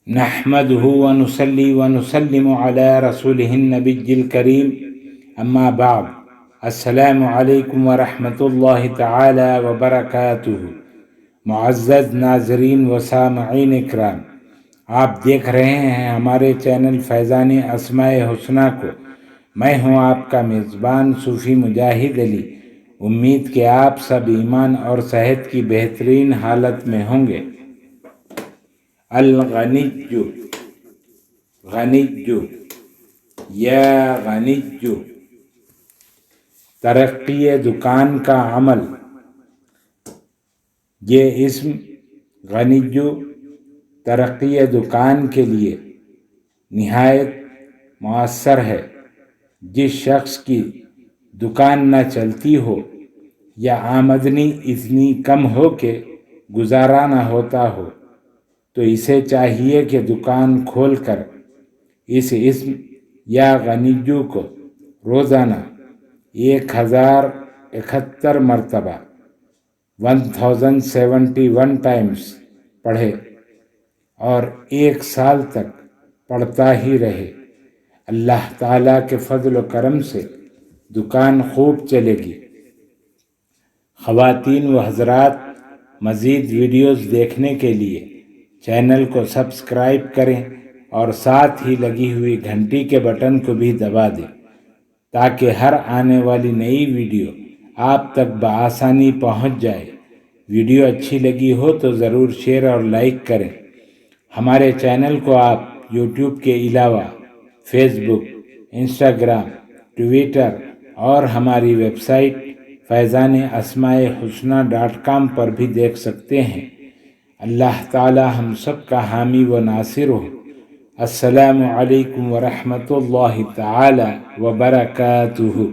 نحمده ونصلي ونسلم على رسوله النبي الكريم اما بعد السلام علیکم ورحمۃ اللہ تعالی وبرکاتہ۔ معزز ناظرین و سامعین اکرام، آپ دیکھ رہے ہیں ہمارے چینل فیضان اسماء حسنہ کو۔ میں ہوں آپ کا میزبان صوفی مجاہد علی۔ امید کہ آپ سب ایمان اور صحت کی بہترین حالت میں ہوں گے۔ الغنی غنی یا غنی، ترقی دکان کا عمل۔ یہ اسم غنی ترقی دکان کے لیے نہایت مؤثر ہے۔ جس شخص کی دکان نہ چلتی ہو یا آمدنی اتنی کم ہو کہ گزارا نہ ہوتا ہو تو اسے چاہیے کہ دکان کھول کر اس اسم یا غنی کو روزانہ 1071 مرتبہ 1071 ٹائمز پڑھے اور 1 سال تک پڑھتا ہی رہے۔ اللہ تعالیٰ کے فضل و کرم سے دکان خوب چلے گی۔ خواتین و حضرات، مزید ویڈیوز دیکھنے کے لیے چینل کو سبسکرائب کریں اور ساتھ ہی لگی ہوئی گھنٹی کے بٹن کو بھی دبا دیں تاکہ ہر آنے والی نئی ویڈیو آپ تک بآسانی پہنچ جائے۔ ویڈیو اچھی لگی ہو تو ضرور شیئر اور لائک کریں۔ ہمارے چینل کو آپ یوٹیوب کے علاوہ فیس بک، انسٹاگرام، ٹویٹر اور ہماری ویب سائٹ فیضان اسماء حسنہ.com پر بھی دیکھ سکتے ہیں۔ اللہ تعالی ہم سب کا حامی و ناصر ہو۔ السلام علیکم ورحمۃ اللہ تعالی وبرکاتہ۔